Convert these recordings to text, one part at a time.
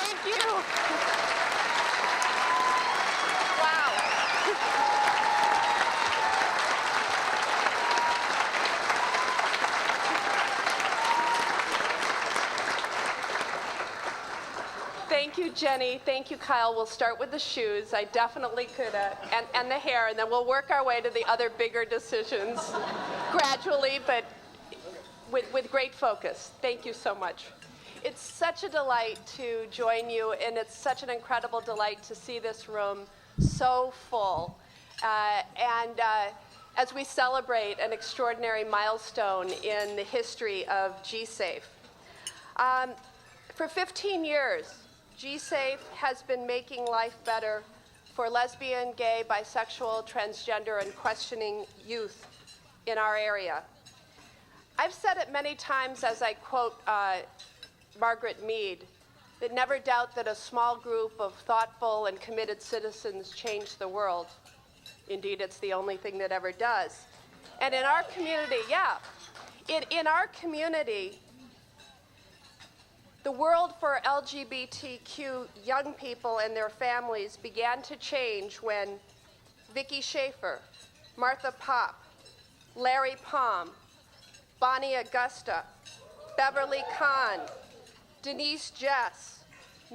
Thank you. Wow. Thank you, Jenny. Thank you, Kyle. We'll start with the shoes. I definitely could, and the hair, and then we'll work our way to the other bigger decisions gradually, but with great focus. Thank you so much. It's such a delight to join you, and it's such an incredible delight to see this room so full. As we celebrate an extraordinary milestone in the history of GSAFE. For 15 years, GSAFE has been making life better for lesbian, gay, bisexual, transgender, and questioning youth in our area. I've said it many times as I quote Margaret Mead, that never doubt that a small group of thoughtful and committed citizens change the world. Indeed, it's the only thing that ever does. And in our community, in our community, the world for LGBTQ young people and their families began to change when Vicki Schaefer, Martha Popp, Larry Palm, Bonnie Augusta, Beverly Kahn, Denise Jess,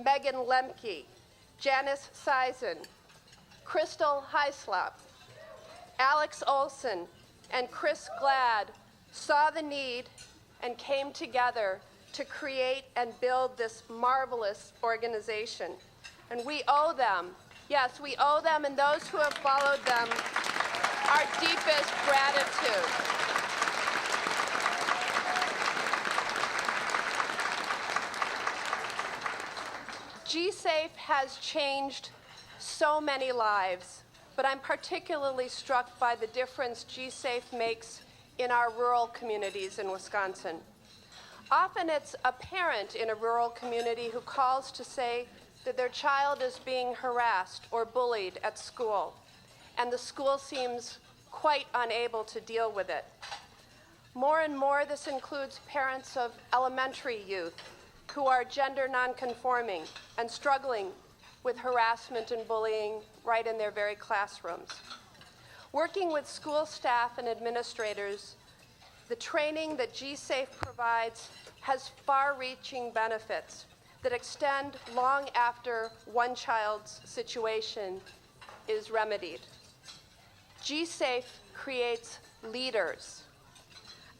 Megan Lemke, Janice Sison, Crystal Heislop, Alex Olson, and Chris Glad saw the need and came together to create and build this marvelous organization. And we owe them, yes, we owe them and those who have followed them our deepest gratitude. GSAFE has changed so many lives, but I'm particularly struck by the difference GSAFE makes in our rural communities in Wisconsin. Often it's a parent in a rural community who calls to say that their child is being harassed or bullied at school, and the school seems quite unable to deal with it. More and more, this includes parents of elementary youth who are gender nonconforming and struggling with harassment and bullying right in their very classrooms. Working with school staff and administrators, the training that GSAFE provides has far-reaching benefits that extend long after one child's situation is remedied. GSAFE creates leaders.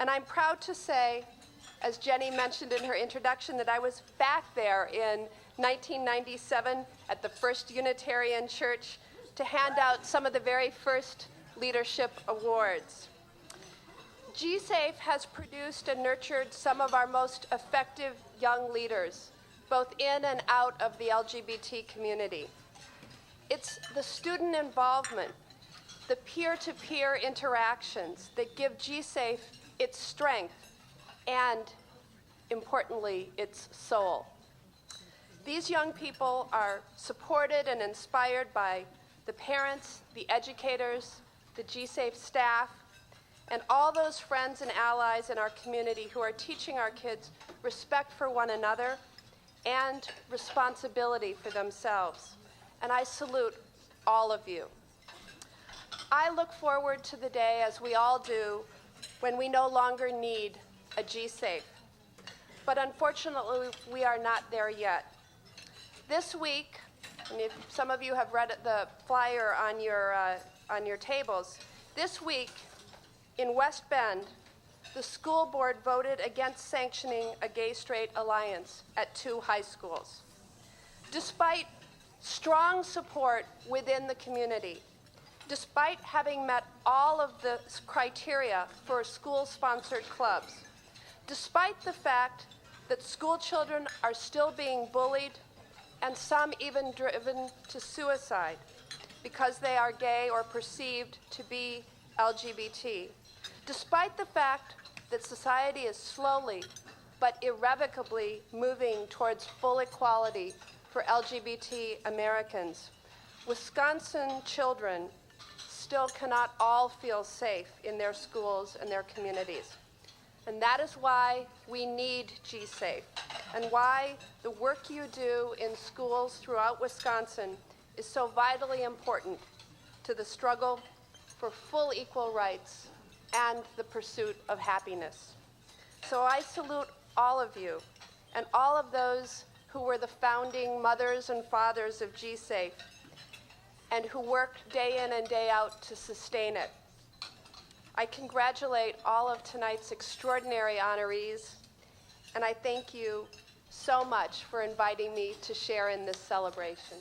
And I'm proud to say, as Jenny mentioned in her introduction, that I was back there in 1997 at the First Unitarian Church to hand out some of the very first leadership awards. GSAFE has produced and nurtured some of our most effective young leaders, both in and out of the LGBT community. It's the student involvement, the peer-to-peer interactions that give GSAFE its strength and, importantly, its soul. These young people are supported and inspired by the parents, the educators, the GSAFE staff, and all those friends and allies in our community who are teaching our kids respect for one another and responsibility for themselves. And I salute all of you. I look forward to the day, as we all do, when we no longer need a GSAFE. But unfortunately, we are not there yet. This week, and if some of you have read the flyer on your tables, this week in West Bend, the school board voted against sanctioning a gay-straight alliance at 2 high schools. Despite strong support within the community, despite having met all of the criteria for school-sponsored clubs, despite the fact that school children are still being bullied and some even driven to suicide because they are gay or perceived to be LGBT, despite the fact that society is slowly but irrevocably moving towards full equality for LGBT Americans, Wisconsin children still cannot all feel safe in their schools and their communities. And that is why we need GSAFE, and why the work you do in schools throughout Wisconsin is so vitally important to the struggle for full equal rights and the pursuit of happiness. So I salute all of you and all of those who were the founding mothers and fathers of GSAFE and who worked day in and day out to sustain it. I congratulate all of tonight's extraordinary honorees, and I thank you so much for inviting me to share in this celebration.